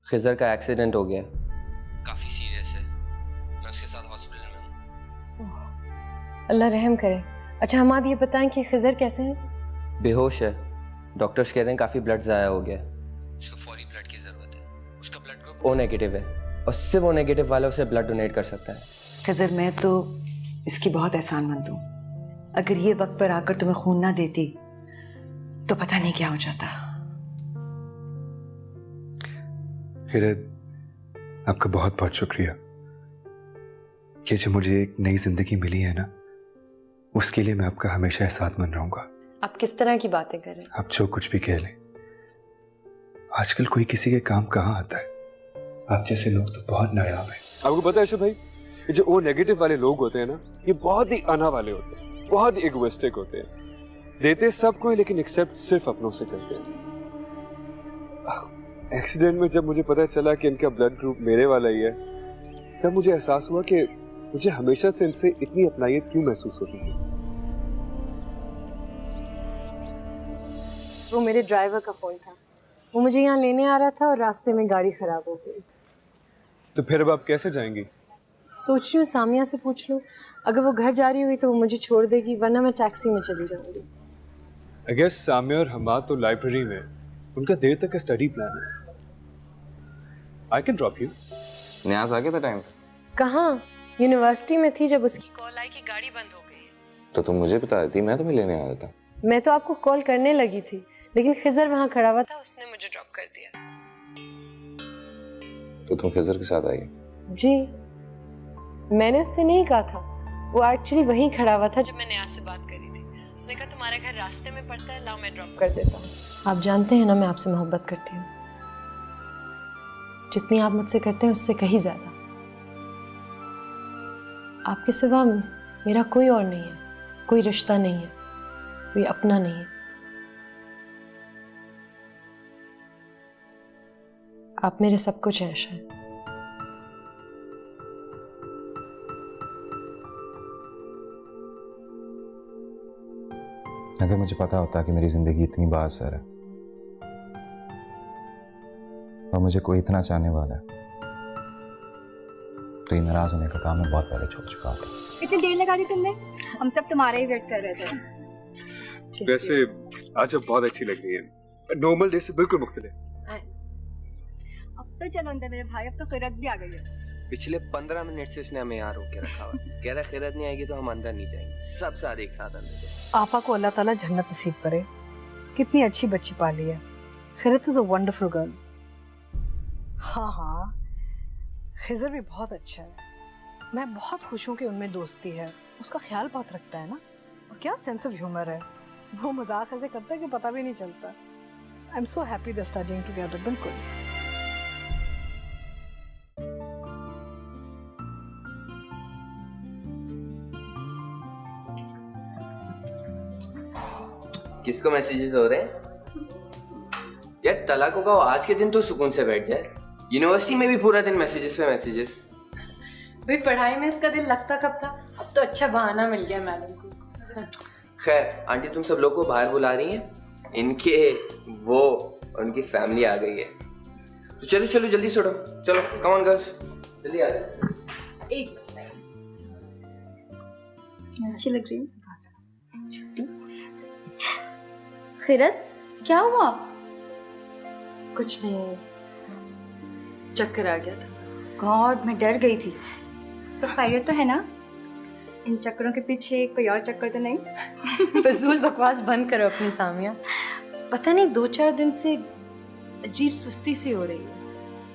खिजर का एक्सीडेंट हो गया, काफ़ी सीरियस है। मैं उसके साथ हॉस्पिटल में हूँ। अल्लाह रहम करे। अच्छा हमाद ये बताएं कि खिजर कैसे हैं? बेहोश है, डॉक्टर्स कह रहे हैं काफ़ी ब्लड ज़ाया हो गया, उसको फौरी ब्लड की ज़रूरत है। उसका ब्लड ग्रुप ओ नेगेटिव है और सिर्फ ओ नेगेटिव वाला उसे ब्लड डोनेट कर सकता है। खिजर मैं तो इसकी बहुत एहसानमंद हूँ। अगर ये वक्त पर आकर तुम्हें खून ना देती तो पता नहीं क्या हो जाता। खैरत, आपका बहुत बहुत शुक्रिया। ये जो मुझे एक नई जिंदगी मिली है ना, उसके लिए मैं आपका हमेशा एहसानमंद रहूंगा। आप किस तरह की बातें कर रहे हैं? आप जो कुछ भी कह लें, आजकल कोई किसी के काम कहाँ आता है। आप जैसे लोग तो बहुत नायाब हैं। आपको पता है अशोक भाई, ये जो ओ नेगेटिव वाले लोग होते हैं ना, ये बहुत ही अना वाले होते हैं, बहुत ही इगोइस्टिक होते हैं। देते सबको ही लेकिन एक्सेप्ट सिर्फ अपनों से करते हैं। एक्सीडेंट में जब मुझे पता चला कि इनका ब्लड ग्रुप मेरे वाला ही है, तब मुझे एहसास हुआ कि मुझे हमेशा से इनसे इतनी अपनायत क्यों महसूस होती थी। वो मेरे ड्राइवर का फोन था। वो मुझे यहाँ लेने आ रहा था और रास्ते में गाड़ी खराब हो गई। तो फिर अब आप कैसे जाएंगी? सोच रही हूँ सामिया से पूछ लूँ, अगर वो घर जा रही हुई तो वो मुझे छोड़ देगी, वरना मैं टैक्सी में चली जाऊंगी। आई गेस सामिया और हमाद तो लाइब्रेरी में, उनका देर तक का स्टडी प्लान है। I can drop you. न्याज आ गया था टाइम पे? कहाँ, यूनिवर्सिटी में थी जब उसकी कॉल आई कि गाड़ी बंद हो गई है। तो तुम मुझे बता देती, मैं तुम्हें लेने आया था। मैं तो आपको कॉल करने लगी थी, लेकिन खिजर वहाँ खड़ा हुआ था, उसने मुझे ड्रॉप कर दिया। तो तुम खिजर के साथ आई? जी, मैंने उससे नहीं कहा था, वो एक्चुअली वहीं खड़ा हुआ था जब मैंने न्याज से बात करी थी। उसने कहा तुम्हारा घर रास्ते में पड़ता है, लाओ मैं ड्रॉप कर देता हूँ। आप जानते हैं ना मैं आपसे मोहब्बत करती हूँ, जितनी आप मुझसे करते हैं उससे कहीं ज्यादा। आपके सिवा मेरा कोई और नहीं है, कोई रिश्ता नहीं है, कोई अपना नहीं है। आप मेरे सब कुछ हैं शायद। अगर मुझे पता होता कि मेरी जिंदगी इतनी बाअसर है और मुझे कोई इतना चाहने वाला है, तो ये नाराज होने का काम मैं बहुत पहले छोड़ चुका था। इतनी देर लगा दी तुमने, हम सब तुम्हारा ही वेट कर रहे थे। वैसे आज आप बहुत अच्छी लग रही है, नॉर्मल डे से बिल्कुल मुख्तलिफ। अब तो चलो अंदर मेरे भाई, अब तो खैरत भी आ गई है। पिछले 15 मिनट से इसने हमें यहाँ रोक के रखा हुआ है। कह रहा खैरत नहीं आएगी तो हम अंदर नहीं जाएंगे, सब सारे एक साथ अंदर। आपा को अल्लाह ताला जन्नत नसीब करे। कितनी अच्छी बच्ची पाली है। खैरत इज अ वंडरफुल गर्ल। हाँ हाँ, खिजर भी बहुत अच्छा है। मैं बहुत खुश हूँ कि उनमें दोस्ती है। उसका ख्याल बहुत रखता है ना, और क्या सेंस ऑफ ह्यूमर है। वो मजाक ऐसे करता है कि पता भी नहीं चलता। I am so happy they studying together. बिल्कुल। किसको मैसेजेस हो रहे हैं यार? तलाक को कहो आज के दिन तो सुकून से बैठ जाए। यूनिवर्सिटी में भी पूरा दिन मैसेजेस पे मैसेजेस। भाई पढ़ाई में इसका दिल लगता कब था? अब तो अच्छा बहाना मिल गया मैडम को। खैर आंटी, तुम सब लोग को बाहर बुला रही हैं, इनके वो उनकी फैमिली आ गई है, तो चलो चलो जल्दी छोड़ो, चलो कम ऑन गर्ल्स, जल्दी आ जाओ। एक अच्छी लग रही है। खैरत, क्या हुआ? कुछ नहीं, चक्कर आ गया था बस। गॉड, मैं डर गई थी। सब खैरियत तो है ना? इन चक्करों के पीछे कोई और चक्कर तो नहीं? फजूल बकवास बंद करो अपनी सामिया। पता नहीं 2-4 दिन से अजीब सुस्ती सी हो रही है,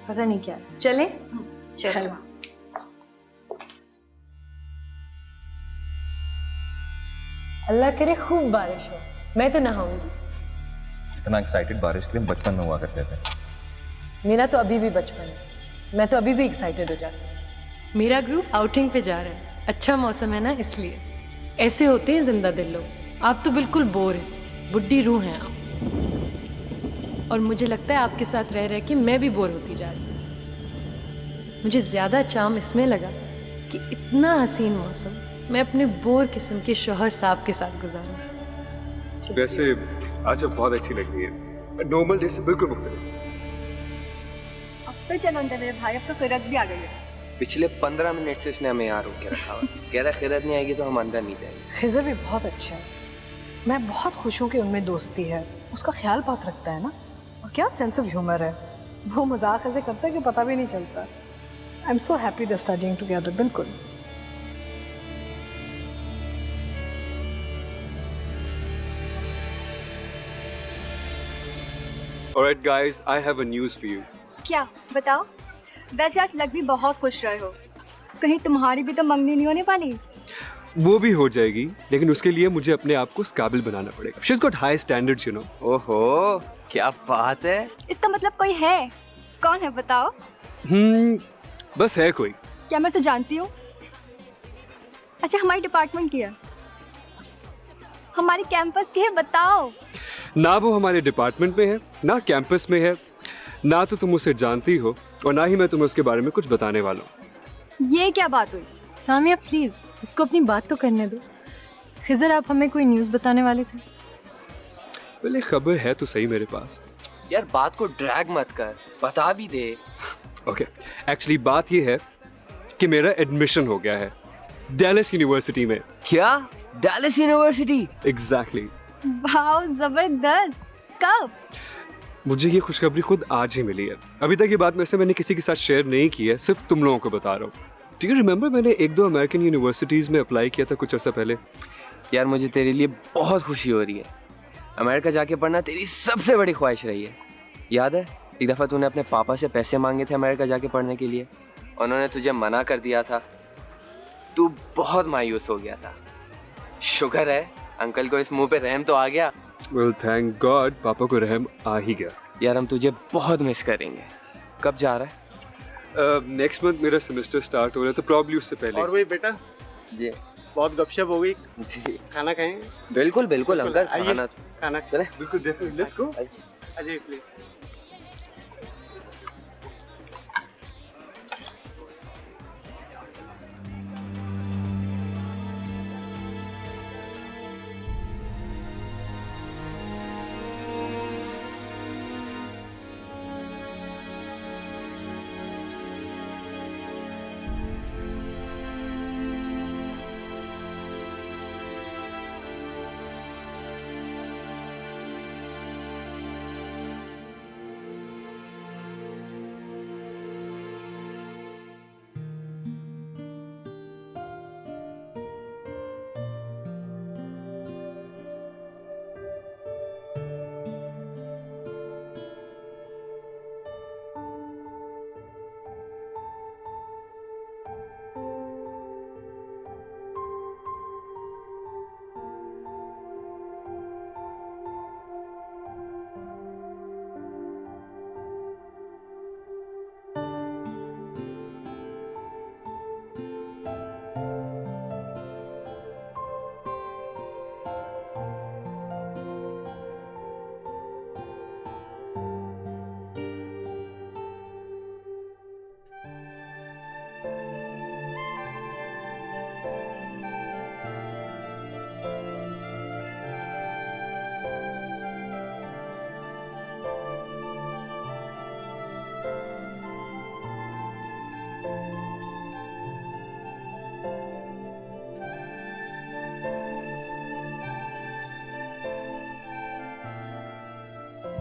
पता नहीं क्या। चले? चलो। अल्लाह करे खूब बारिश हो, मैं तो नहाऊंगी। इतना एक्साइटेड बारिश के लिए बचपन में हुआ करते थे। मेरा तो अभी भी बचपन है, मैं तो अभी भी एक्साइटेड हो जाती हूँ। मेरा ग्रुप आउटिंग पे जा रहा है, अच्छा मौसम है ना, इसलिए। ऐसे होते हैं जिंदा दिल लोग। आप तो बिल्कुल बोर हैं, बुड्ढी रूह हैं आप। और मुझे लगता है आपके साथ रह रह के मैं भी बोर होती जा रही हूँ। मुझे ज़्यादा चार्म इसमें लगा कि इतना हसीन मौसम मैं अपने बोर किस्म के शौहर साहब के साथ गुजारूँ। वैसे आज आप बहुत अच्छी लग रही है, नॉर्मल डे से बिल्कुल मुख्तलिफ। अब तो चलो अंदर मेरे भाई, अब तो खिरत भी आ गई है। पिछले 15 मिनट से इसने हमें यहाँ रोक के रखा हुआ है। कह रहा खिरत नहीं आएगी तो हम अंदर नहीं जाएंगे। खिजर भी बहुत अच्छा है, मैं बहुत खुश हूँ कि उनमें दोस्ती है। उसका ख्याल बात रखता है ना, और क्या सेंस ऑफ ह्यूमर है। वो मजाक ऐसे करता है कि पता भी नहीं चलता। I am so happy they studying together. बिल्कुल। Alright guys, I have a news for you. क्या बताओ? वैसे आज लग भी बहुत खुश रहे हो, कहीं तुम्हारी भी तो मंगनी नहीं होने वाली? वो भी हो जाएगी, लेकिन उसके लिए मुझे अपने आप को उस काबिल बनाना पड़ेगा। She's got high standards, you know. ओहो, क्या बात है। इसका मतलब कोई है? कौन है बताओ? बस है कोई। क्या मैं उसे जानती हूँ? अच्छा, हमारे डिपार्टमेंट की है, हमारे कैंपस की है, बताओ। ना वो हमारे डिपार्टमेंट में है, ना कैंपस में है, ना तो तुम उसे जानती हो, और ना ही मैं तुम्हें उसके बारे में कुछ बताने वाला हूँ। ये क्या बात हुई? सामिया प्लीज उसको अपनी बात तो करने दो। खिजर, आप हमें कोई न्यूज़ बताने वाले थे? पहले खबर है तो सही मेरे पास। यार बात को ड्रैग मत कर, बता भी दे। ओके, एक्चुअली बात ये है कि मेरा एडमिशन हो गया है डैलस यूनिवर्सिटी में। क्या? Dallas university? एग्जैक्टली। वाह, जबरदस्त। कब? मुझे ये खुशखबरी खुद आज ही मिली है। अभी तक ये बात मैंने किसी के साथ शेयर नहीं की है, सिर्फ तुम लोगों को बता रहा हूँ। डू यू रिमेंबर मैंने 1-2 अमेरिकन यूनिवर्सिटीज़ में अप्लाई किया था कुछ अर्सा पहले? यार मुझे तेरे लिए बहुत खुशी हो रही है। अमेरिका जाके पढ़ना तेरी सबसे बड़ी ख्वाहिश रही है। याद है एक दफ़ा तूने अपने पापा से पैसे मांगे थे अमेरिका जाके पढ़ने के लिए, उन्होंने तुझे मना कर दिया था। तू बहुत मायूस हो गया था। शुक्र है अंकल को इस मुंह पे रहम तो आ गया। वेल थैंक गॉड, पापा को रहम आ ही गया। यार हम तुझे बहुत मिस करेंगे। कब जा रहा है? नेक्स्ट मंथ मेरा सेमेस्टर स्टार्ट हो रहा है, तो प्रॉब्ली उससे पहले। और वही बेटा, जी बहुत गपशप हो गई। जी खाना खाएंगे? बिल्कुल बिल्कुल अंकल, आइए। खाना खाना चले। बिल्कुल, definitely, let's go. Ajay please.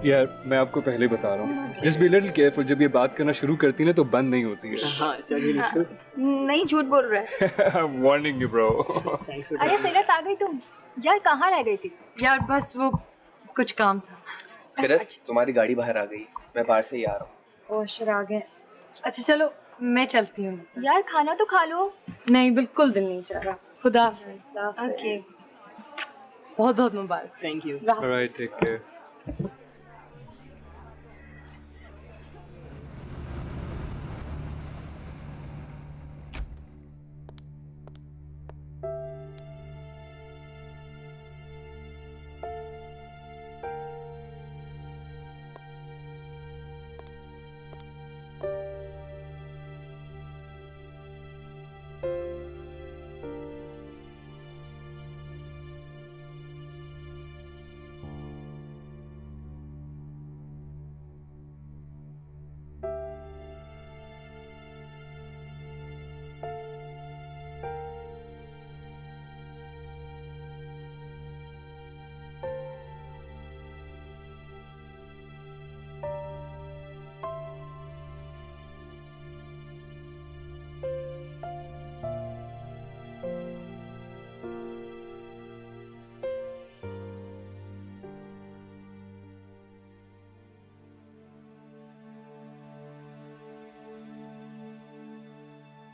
यार मैं आपको पहले बता रहा हूँ, जस्ट बी लिटिल केयरफुल। जब ये बात करना शुरू करती है ना तो बंद नहीं होती है। हाँ, सही बिल्कुल। नहीं, झूठ बोल रहा है। Warning you bro. अरे खिरत आ गई तुम? यार कहाँ रह गई थी? यार बस वो कुछ काम था। किरत तुम्हारी गाड़ी बाहर आ गई, मैं बाहर से ही आ रहा हूँ। और शर आ गए। अच्छा चलो मैं चलती हूँ। यार खाना तो खा लो। नहीं बिल्कुल दिल नहीं चाह रहा। खुदा हाफिज़। ओके। बहुत बहुत मुबारक। Thank you. Alright, take care.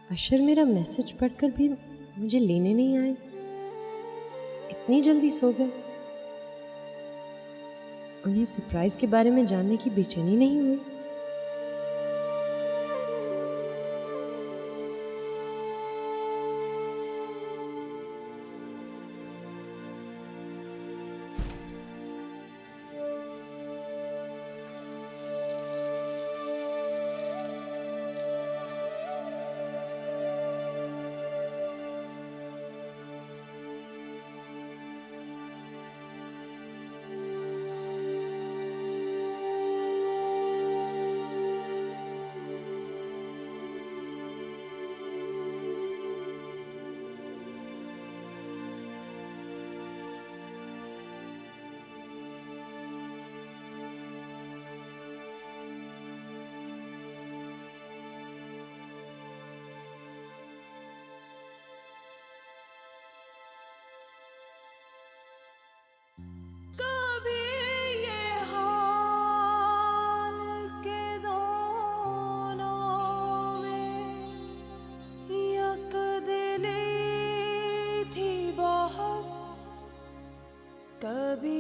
अशर मेरा मैसेज पढ़कर भी मुझे लेने नहीं आए, इतनी जल्दी सो गए। उन्हें सरप्राइज के बारे में जानने की बेचैनी नहीं हुई? कभी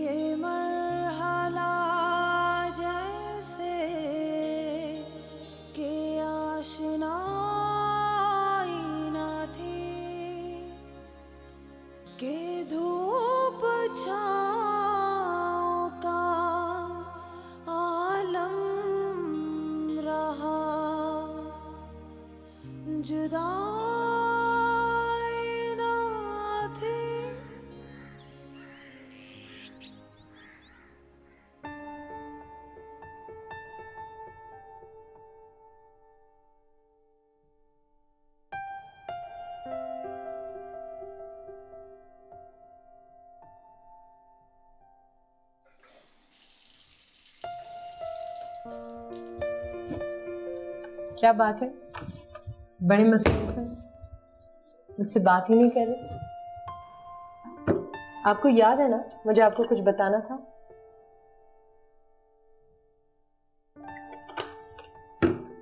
ये मरहला जैसे के आशनाई न थी, के धूप छाँव का आलम रहा, जुदा क्या बात है? बड़े मसरूफ हैं, मुझसे बात ही नहीं कर रहे। आपको याद है ना मुझे आपको कुछ बताना था?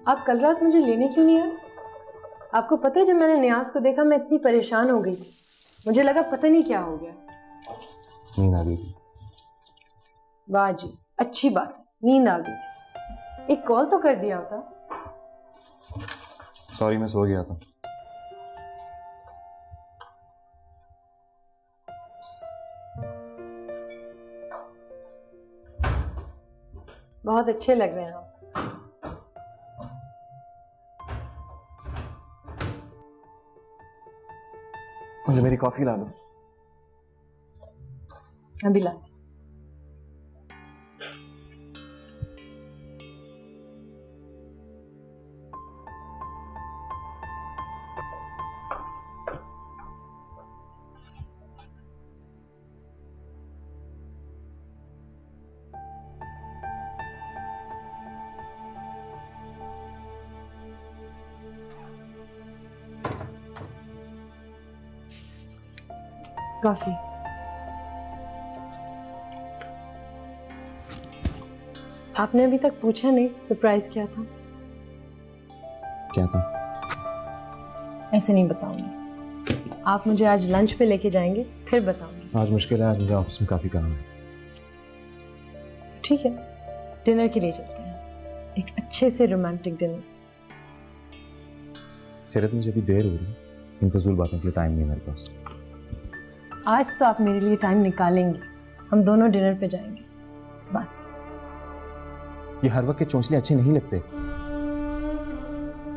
आप कल रात मुझे लेने क्यों नहीं आए? आपको पता है जब मैंने नियाज को देखा मैं इतनी परेशान हो गई थी, मुझे लगा पता नहीं क्या हो गया। नींद आ गई थी। वाह जी, अच्छी बात है, नींद आ गई थी। एक कॉल तो कर दिया होता। सॉरी, मैं सो गया था। बहुत अच्छे लग रहे हैं आप। मुझे मेरी कॉफी ला दो। अभी लाती। कॉफी। आपने अभी तक पूछा नहीं सरप्राइज क्या था? क्या था? ऐसे नहीं बताऊंगी। आप मुझे आज लंच पे लेके जाएंगे फिर बताऊंगी। आज मुश्किल है, आज मुझे ऑफिस में काफी काम है। तो ठीक है, डिनर के लिए चलते हैं, एक अच्छे से रोमांटिक डिनर। खैरत मुझे अभी देर हो रही है, इन फजूल बातों के लिए टाइम नहीं है मेरे पास। आज तो आप मेरे लिए टाइम निकालेंगे, हम दोनों डिनर पे जाएंगे बस। ये हर वक्त के चोंचले अच्छे नहीं लगते।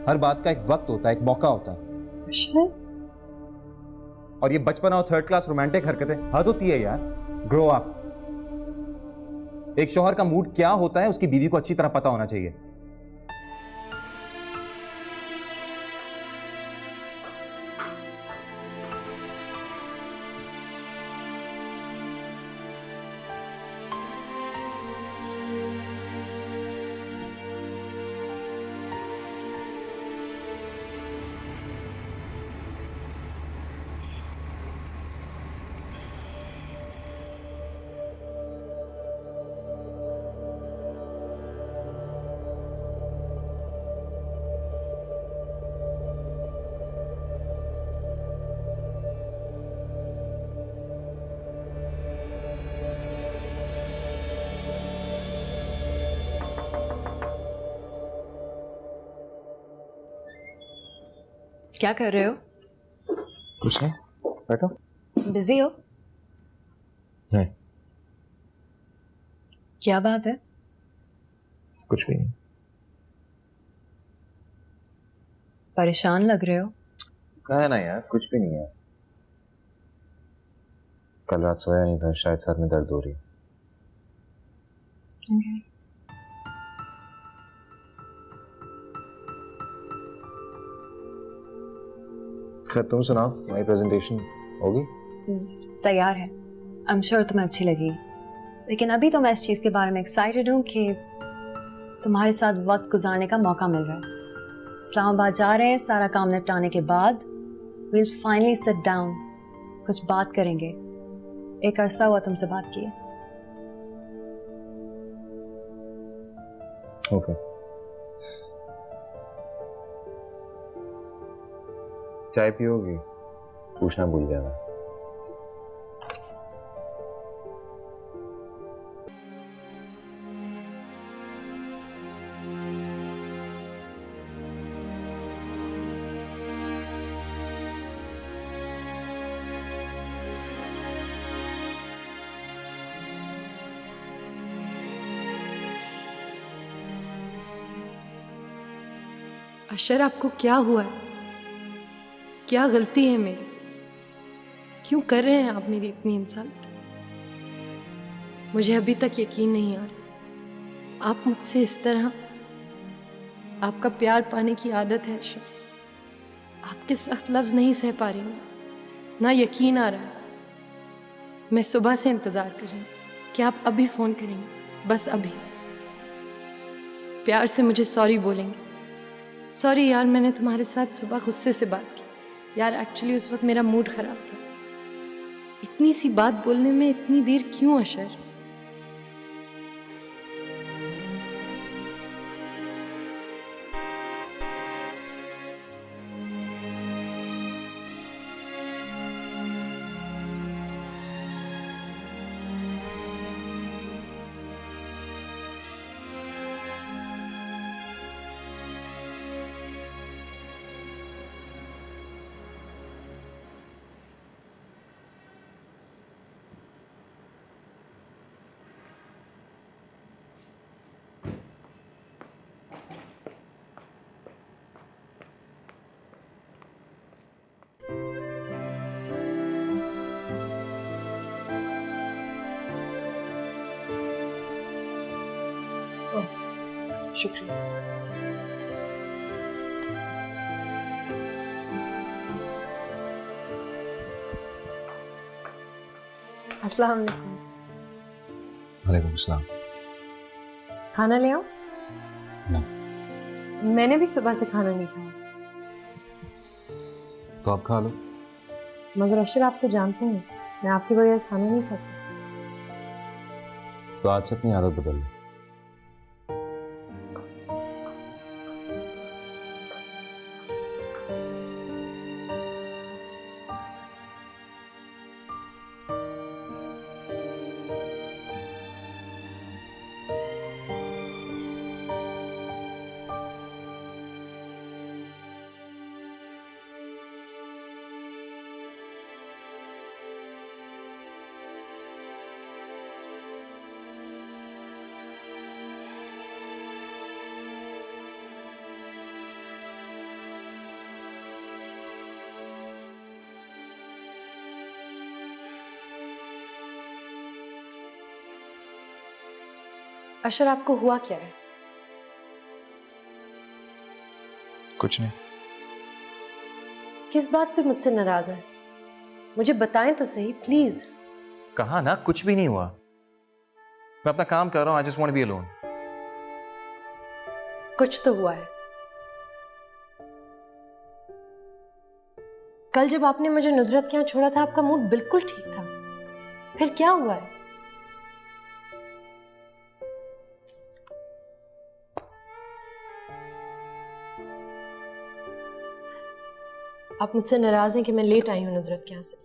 हर बात का एक वक्त होता है, एक मौका होता है। और ये बचपना और थर्ड क्लास रोमांटिक हरकतें हद होती है यार। Grow up. एक शौहर का मूड क्या होता है उसकी बीवी को अच्छी तरह पता होना चाहिए। क्या कर रहे हो? कुछ नहीं, बैठो। बिजी हो? नहीं, क्या बात है? कुछ भी नहीं। परेशान लग रहे हो। कहा ना यार, कुछ भी नहीं है। कल रात सोया नहीं था, शायद सर में दर्द हो रही है। खैर तुम सुनाओ, हमारी प्रेजेंटेशन होगी? तैयार है। आई एम श्योर तुम्हें अच्छी लगी, लेकिन अभी तो मैं इस चीज़ के बारे में एक्साइटेड हूँ कि तुम्हारे साथ वक्त गुजारने का मौका मिल रहा है। इस्लामाबाद जा रहे हैं, सारा काम निपटाने के बाद we'll finally sit down, कुछ बात करेंगे। एक अरसा हुआ तुमसे बात किए। ओके। चाय पियोगी? पूछना भूल गया मैं। अशर, आपको क्या हुआ है? क्या गलती है मेरी? क्यों कर रहे हैं आप मेरी इतनी इंसल्ट? मुझे अभी तक यकीन नहीं आ रहा आप मुझसे इस तरह। आपका प्यार पाने की आदत है अशर। आपके सख्त लफ्ज नहीं सह पा रही मैं, ना यकीन आ रहा है। मैं सुबह से इंतजार कर रही हूँ कि आप अभी फोन करेंगे, बस अभी। प्यार से मुझे सॉरी बोलेंगे। सॉरी यार, मैंने तुम्हारे साथ सुबह गुस्से से बात की। यार एक्चुअली उस वक्त मेरा मूड खराब था। इतनी सी बात बोलने में इतनी देर क्यों अशर? शुक्रिया। अस्सलाम वालेकुम। वालेकुम सलाम। खाना ले आओ। नहीं। मैंने भी सुबह से खाना नहीं खाया। तो आप खा लो। मगर अशर, आप तो जानते हैं मैं आपके बगैर खाना नहीं खाती। तो आज से अपनी आदत बदल लो। अशर, आपको हुआ क्या है? कुछ नहीं। किस बात पे मुझसे नाराज है? मुझे बताएं तो सही प्लीज। कहा ना कुछ भी नहीं हुआ। मैं अपना काम कर रहा हूँ। I just want to be alone. कुछ तो हुआ है। कल जब आपने मुझे नुदरत के यहाँ छोड़ा था, आपका मूड बिल्कुल ठीक था। फिर क्या हुआ है? आप मुझसे नाराज हैं कि मैं लेट आई हूं नुदरत के यहाँ से।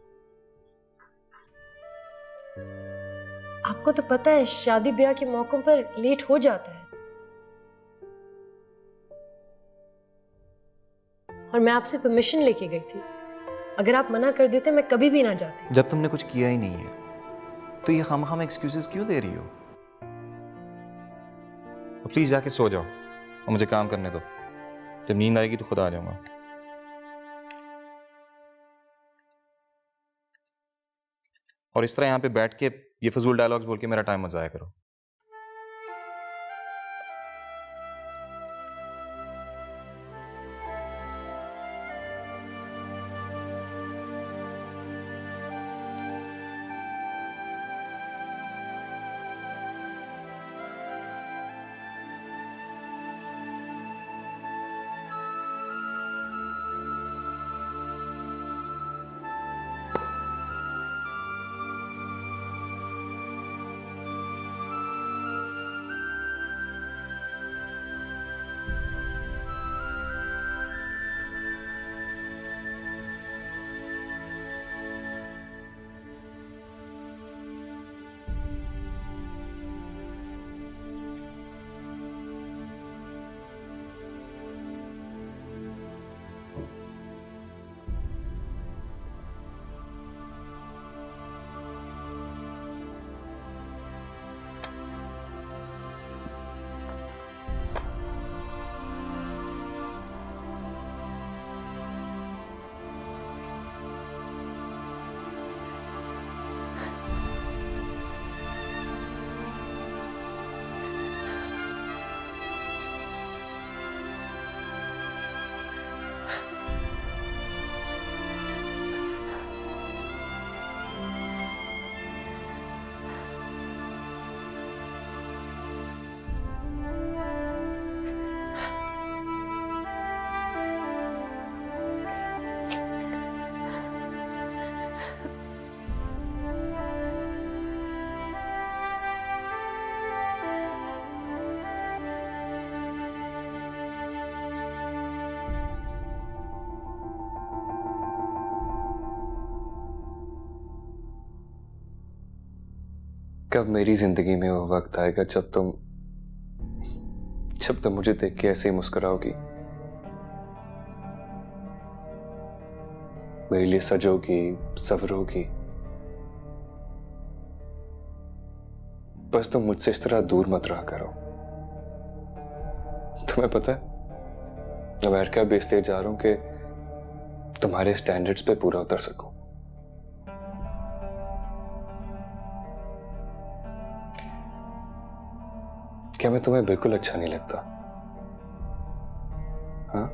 आपको तो पता है शादी ब्याह के मौकों पर लेट हो जाता है। और मैं आपसे परमिशन लेके गई थी। अगर आप मना कर देते मैं कभी भी ना जाती। जब तुमने कुछ किया ही नहीं है तो ये खामखा एक्सक्यूजेस क्यों दे रही हो? तो प्लीज जाके सो जाओ और मुझे काम करने दो। जब नींद आएगी तो खुद आ जाऊंगा। और इस तरह यहाँ पे बैठ के ये फजूल डायलॉग्स बोल के मेरा टाइम मत जाया करो। कब मेरी जिंदगी में वो वक्त आएगा जब तुम मुझे देख के ऐसे ही मुस्कुराओगी, मेरे लिए सजोगी, सवरोगी। बस तुम मुझसे इस तरह दूर मत रहा करो। तुम्हें पता है अमेरिका भी इसलिए जा रहा हूं कि तुम्हारे स्टैंडर्ड्स पे पूरा उतर सकूं। क्या मैं तुम्हें बिल्कुल अच्छा नहीं लगता? हाँ?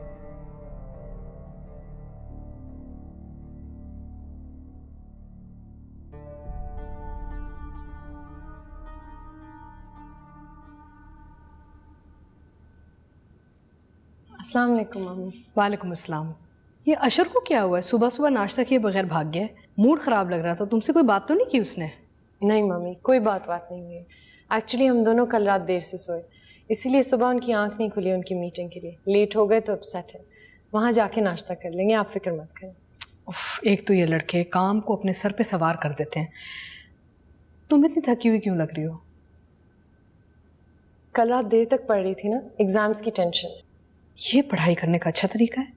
अस्सलाम वालेकुम मम्मी। वालेकुम अस्सलाम। ये अशर को क्या हुआ है? सुबह सुबह नाश्ता किए बगैर भाग गया। मूड ख़राब लग रहा था। तुमसे कोई बात तो नहीं की उसने? नहीं मम्मी, कोई बात नहीं हुई। एक्चुअली हम दोनों कल रात देर से सोए, इसीलिए सुबह उनकी आंख नहीं खुली उनकी मीटिंग के लिए। लेट हो गए तो अपसेट है। वहाँ जाके नाश्ता कर लेंगे, आप फिक्र मत करें। उफ, एक तो ये लड़के काम को अपने सर पे सवार कर देते हैं। तुम इतनी थकी हुई क्यों लग रही हो? कल रात देर तक पढ़ रही थी ना, एग्जाम्स की टेंशन। ये पढ़ाई करने का अच्छा तरीका है?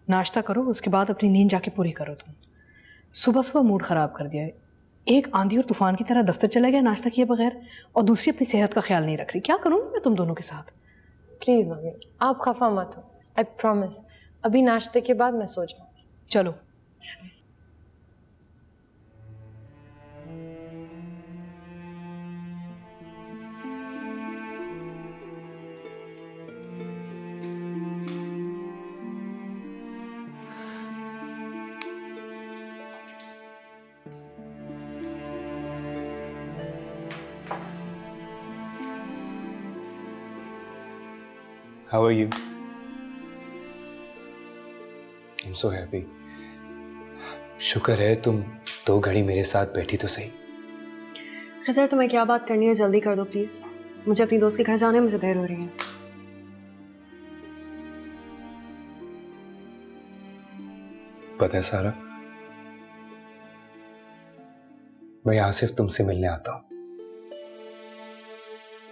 नाश्ता करो, उसके बाद अपनी नींद जाके पूरी करो। तुम सुबह सुबह मूड ख़राब कर दिया है। एक आंधी और तूफान की तरह दफ्तर चला गया नाश्ता किए बगैर, और दूसरी अपनी सेहत का ख्याल नहीं रख रही। क्या करूँ मैं तुम दोनों के साथ? प्लीज़ मम्मी, आप खफा मत हो। आई प्रॉमिस अभी नाश्ते के बाद मैं सो जाऊँ। चलो। How are you? I'm so happy. शुक्र है तुम 2 घड़ी मेरे साथ बैठी तो सही। खैर तुम्हें क्या बात करनी है जल्दी कर दो प्लीज। मुझे अपनी दोस्त के घर जाने में मुझे देर हो रही है। पता है सारा, मैं यहां सिर्फ तुमसे मिलने आता हूं,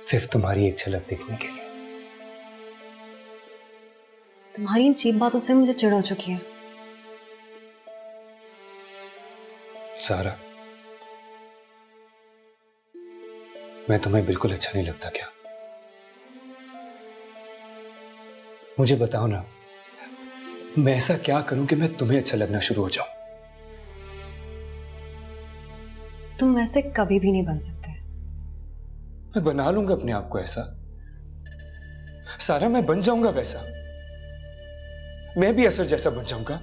सिर्फ तुम्हारी एक झलक देखने के लिए। तुम्हारी इन चीप बातों से मुझे चिढ़ हो चुकी है। सारा, मैं तुम्हें बिल्कुल अच्छा नहीं लगता क्या? मुझे बताओ ना, मैं ऐसा क्या करूं कि मैं तुम्हें अच्छा लगना शुरू हो जाऊं? तुम वैसे कभी भी नहीं बन सकते। मैं बना लूंगा अपने आप को ऐसा। सारा, मैं बन जाऊंगा वैसा। मैं भी असर जैसा बन जाऊंगा।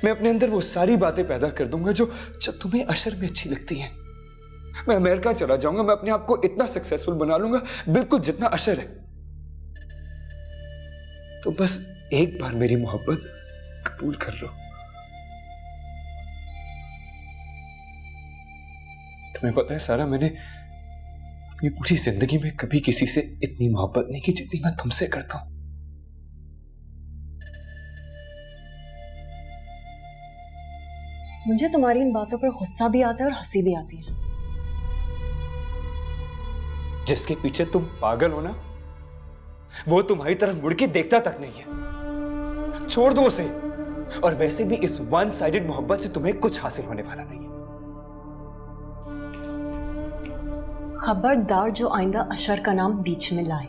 मैं अपने अंदर वो सारी बातें पैदा कर दूंगा जो तुम्हें अशर में अच्छी लगती हैं। मैं अमेरिका चला जाऊंगा, मैं अपने आप को इतना सक्सेसफुल बना लूंगा, बिल्कुल जितना अशर है। तो बस एक बार मेरी मोहब्बत कबूल कर लो। तुम्हें पता है सारा, मैंने अपनी पूरी जिंदगी में कभी किसी से इतनी मोहब्बत नहीं की जितनी मैं तुमसे करता हूं। मुझे तुम्हारी इन बातों पर गुस्सा भी आता है और हंसी भी आती है। जिसके पीछे तुम पागल हो ना, वो तुम्हारी तरफ मुड़ के देखता तक नहीं है। छोड़ दो उसे। और वैसे भी इस वन साइडेड मोहब्बत से तुम्हें कुछ हासिल होने वाला नहीं है। खबरदार जो आइंदा अशर का नाम बीच में लाए।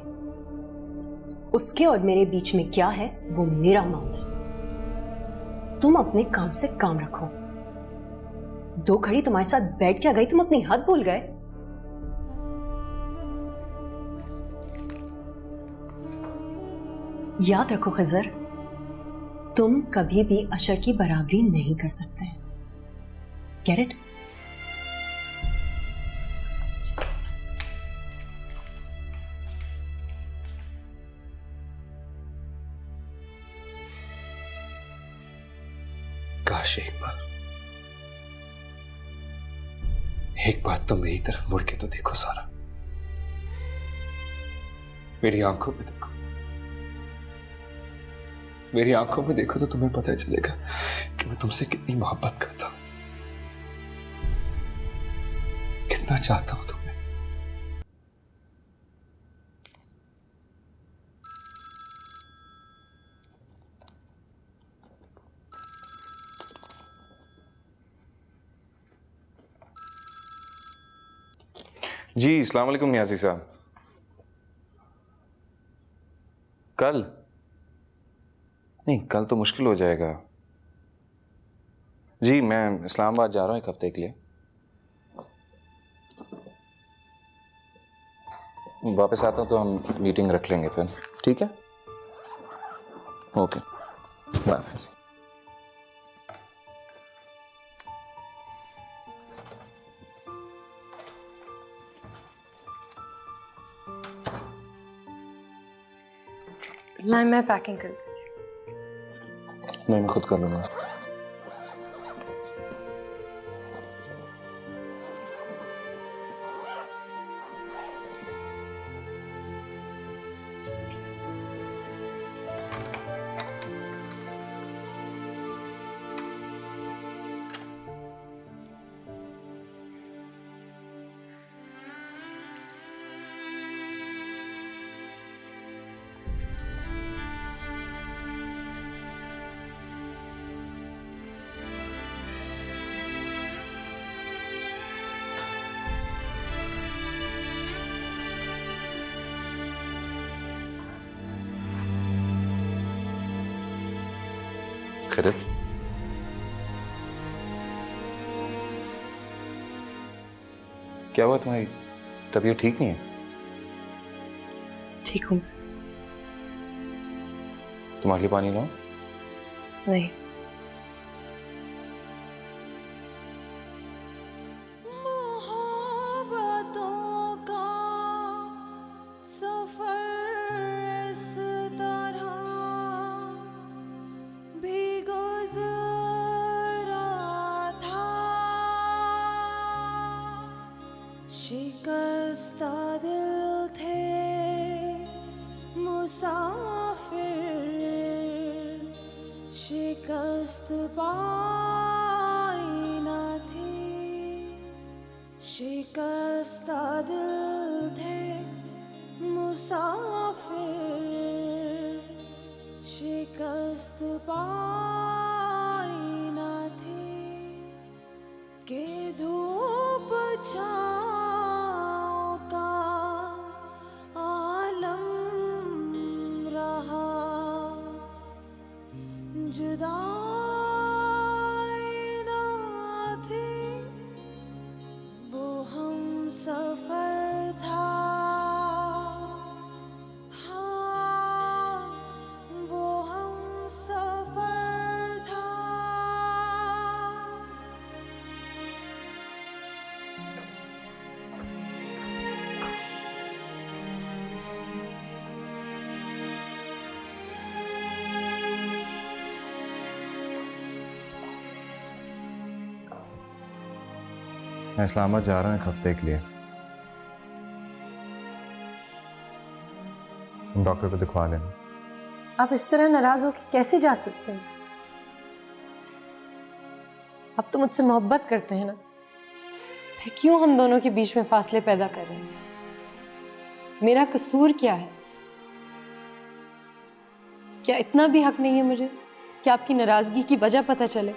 उसके और मेरे बीच में क्या है वो मेरा मामला है। तुम अपने काम से काम रखो। 2 घड़ी तुम्हारे साथ बैठ क्या गई, तुम अपनी हद भूल गए। याद रखो खिजर, तुम कभी भी अशर की बराबरी नहीं कर सकते। Get it? काश एक बार तो मेरी तरफ मुड़ के तो देखो सारा। मेरी आंखों में देखो। मेरी आंखों में देखो तो तुम्हें पता चलेगा कि मैं तुमसे कितनी मोहब्बत करता हूं, कितना चाहता हूं तुम्हें। जी अस्सलाम वालेकुम नियाज़ी साहब। कल नहीं, कल तो मुश्किल हो जाएगा। जी मैं इस्लामाबाद जा रहा हूँ 1 हफ्ते के लिए। वापस आता हूँ तो हम मीटिंग रख लेंगे फिर, ठीक है? Okay, bye. मैं पैकिंग कर देती हूँ। नहीं, मैं खुद कर लूँगा। खैरियत? क्या हुआ, तुम्हारी तबीयत ठीक नहीं है? ठीक हूँ। तुम्हारे लिए पानी लाऊं? नहीं। शिकस्ता दिल थे मुसाफिर, शिकस्त पाई न थी। शिकस्ता दिल थे मुसाफिर शिकस्त पाई न थी के धूप छाँव का आलम रहा जुदाई न थी वो हम सफर था हाँ वो हम सफर था मैं इस्लामाबाद जा रहा हूँ एक हफ्ते के लिए। तुम डॉक्टर को दिखवा लेना। आप इस तरह नाराज हो कि कैसे जा सकते हैं? आप तो मुझसे मोहब्बत करते हैं ना, फिर क्यों हम दोनों के बीच में फासले पैदा कर रहे हैं? मेरा कसूर क्या है? क्या इतना भी हक नहीं है मुझे कि आपकी नाराजगी की वजह पता चले?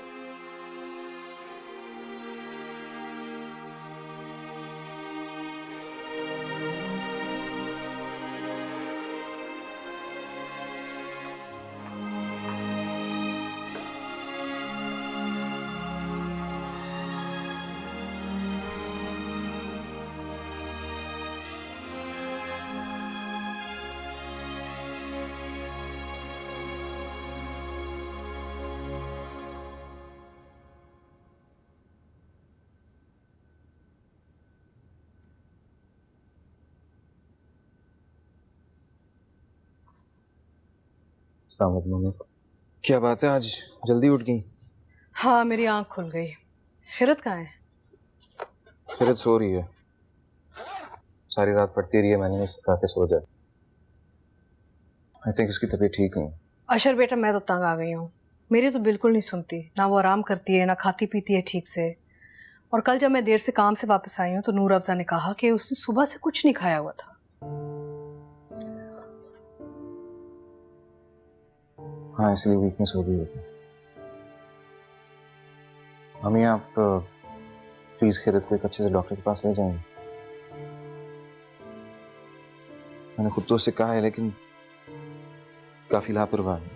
क्या बात है, आज जल्दी उठ गई? हाँ, मेरी आंख खुल गई। खिरत कहाँ है? खिरत सो रही है। सारी रात पढ़ती रही है, मैंने उसे कहा कि सो जाए। आई थिंक उसकी तबीयत ठीक नहीं। अशर बेटा, मैं तो तंग आ गई हूँ। मेरी तो बिल्कुल नहीं सुनती, ना वो आराम करती है ना खाती पीती है ठीक से। और कल जब मैं देर से काम से वापस आई हूँ तो नूर अफजा ने कहा कि उसने सुबह से कुछ नहीं खाया हुआ था। हाँ, इसलिए वीकनेस हो गई होगी। मम्मी, आप प्लीज खिरत को एक अच्छे से डॉक्टर के पास ले जाएंगे। मैंने खुद तो उससे कहा है लेकिन काफी लापरवाह है।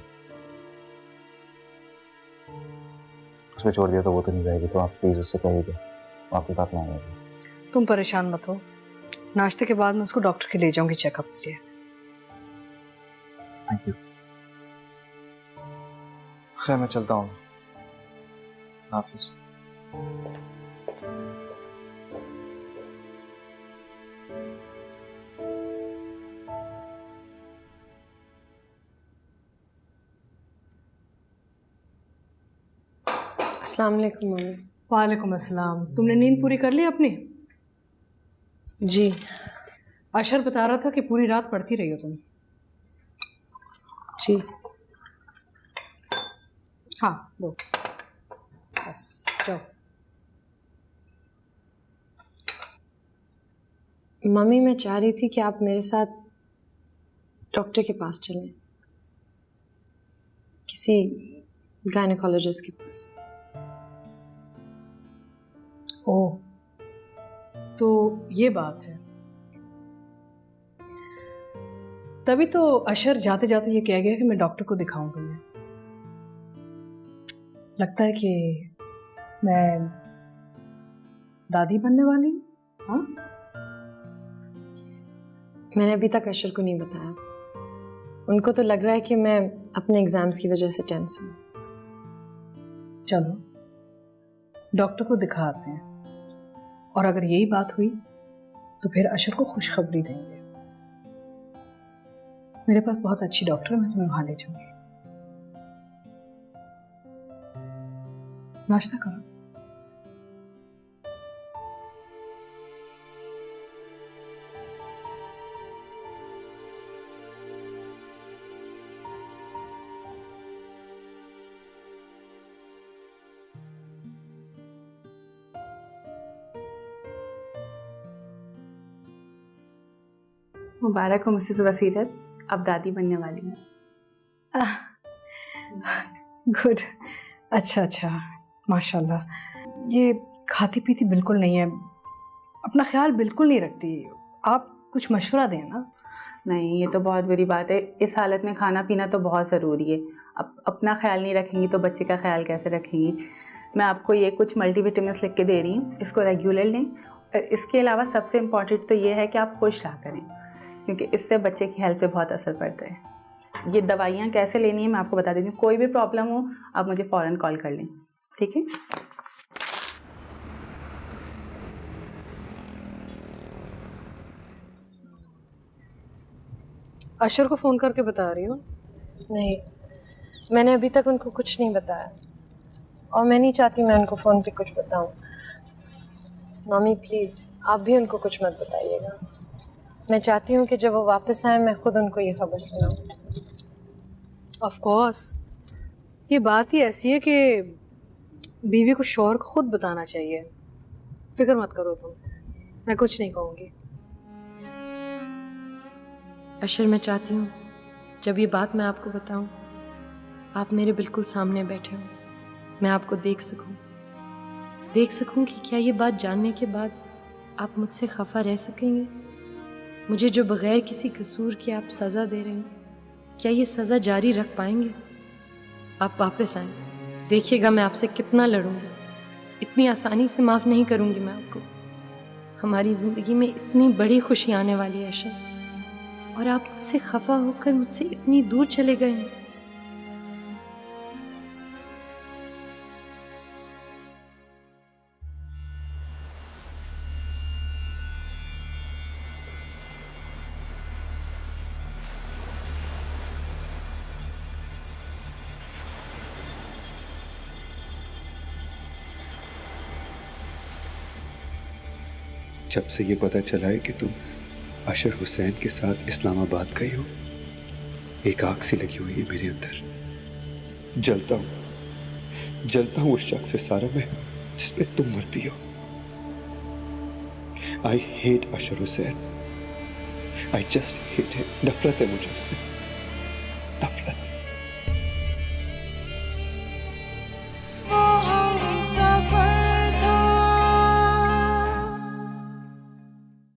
उसमें छोड़ दिया तो वो तो नहीं जाएगी, तो आप प्लीज उससे कहिएगा, आपकी बात मानेगी। तुम परेशान मत हो, नाश्ते के बाद मैं उसको डॉक्टर के ले जाऊंगी चेकअप के लिए। Thank you. खैर, मैं चलता हूँ। हाफिज। अस्सलाम वालेकुम मम्मी। वालेकुम अस्सलाम। तुमने नींद पूरी कर ली अपनी? जी। अशर बता रहा था कि पूरी रात पढ़ती रही हो तुम। जी। हाँ, दो बस, जाओ। मम्मी, मैं चाह रही थी कि आप मेरे साथ डॉक्टर के पास चलें, किसी गायनेकोलॉजिस्ट के पास। ओह, तो ये बात है। तभी तो अशर जाते जाते ये कह गया कि मैं डॉक्टर को दिखाऊं तुम्हें। लगता है कि मैं दादी बनने वाली हूँ। हाँ, मैंने अभी तक अशर को नहीं बताया। उनको तो लग रहा है कि मैं अपने एग्जाम्स की वजह से टेंस हूँ। चलो डॉक्टर को दिखा आते हैं, और अगर यही बात हुई तो फिर अशर को खुशखबरी देंगे। मेरे पास बहुत अच्छी डॉक्टर है, मैं तुम्हें वहां ले जाऊंगी। नाश्ता करो। मुबारक हो मिसेस बसीरत, अब दादी बनने वाली हैं। गुड, अच्छा अच्छा, माशाल्लाह। ये खाती पीती बिल्कुल नहीं है, अपना ख्याल बिल्कुल नहीं रखती। आप कुछ मशवरा दें ना। नहीं, ये तो बहुत बुरी बात है। इस हालत में खाना पीना तो बहुत ज़रूरी है। अब अपना ख्याल नहीं रखेंगी तो बच्चे का ख्याल कैसे रखेंगी। मैं आपको ये कुछ मल्टीविटामिन्स लिख के दे रही हूँ, इसको रेगुलर लें। इसके अलावा सबसे इम्पॉर्टेंट तो ये है कि आप खुश रहा करें, क्योंकि इससे बच्चे की हेल्थ पे बहुत असर पड़ता है। ये दवाइयाँ कैसे लेनी है मैं आपको बता देती हूँ। कोई भी प्रॉब्लम हो आप मुझे फ़ौरन कॉल कर लें, ठीक है? अशर को फ़ोन करके बता रही हूँ। नहीं, मैंने अभी तक उनको कुछ नहीं बताया और मैं नहीं चाहती मैं उनको फ़ोन पे कुछ बताऊँ। मम्मी प्लीज़ आप भी उनको कुछ मत बताइएगा। मैं चाहती हूँ कि जब वो वापस आए मैं खुद उनको ये खबर सुनाऊँ। ऑफ कोर्स, ये बात ही ऐसी है कि बीवी को शौहर को खुद बताना चाहिए। फिक्र मत करो तुम, मैं कुछ नहीं कहूँगी। अशर, मैं चाहती हूँ जब ये बात मैं आपको बताऊँ आप मेरे बिल्कुल सामने बैठे हो, मैं आपको देख सकूँ कि क्या ये बात जानने के बाद आप मुझसे खफा रह सकेंगे। मुझे जो बग़ैर किसी कसूर के आप सज़ा दे रहे हैं, क्या ये सज़ा जारी रख पाएंगे? आप वापस आएं, देखिएगा मैं आपसे कितना लड़ूंगी। इतनी आसानी से माफ़ नहीं करूंगी मैं आपको। हमारी ज़िंदगी में इतनी बड़ी खुशी आने वाली है अशर, और आप मुझसे खफा होकर मुझसे इतनी दूर चले गए हैं। जब से ये पता चला है कि तुम अशर हुसैन के साथ इस्लामाबाद गई हो, एक आग सी लगी हुई है मेरे अंदर। जलता हूं उस शख्स से सारा मैं जिस पे तुम मरती हो। I hate Ashar Hussain, I just hate him. नफरत है मुझे उससे, नफरत।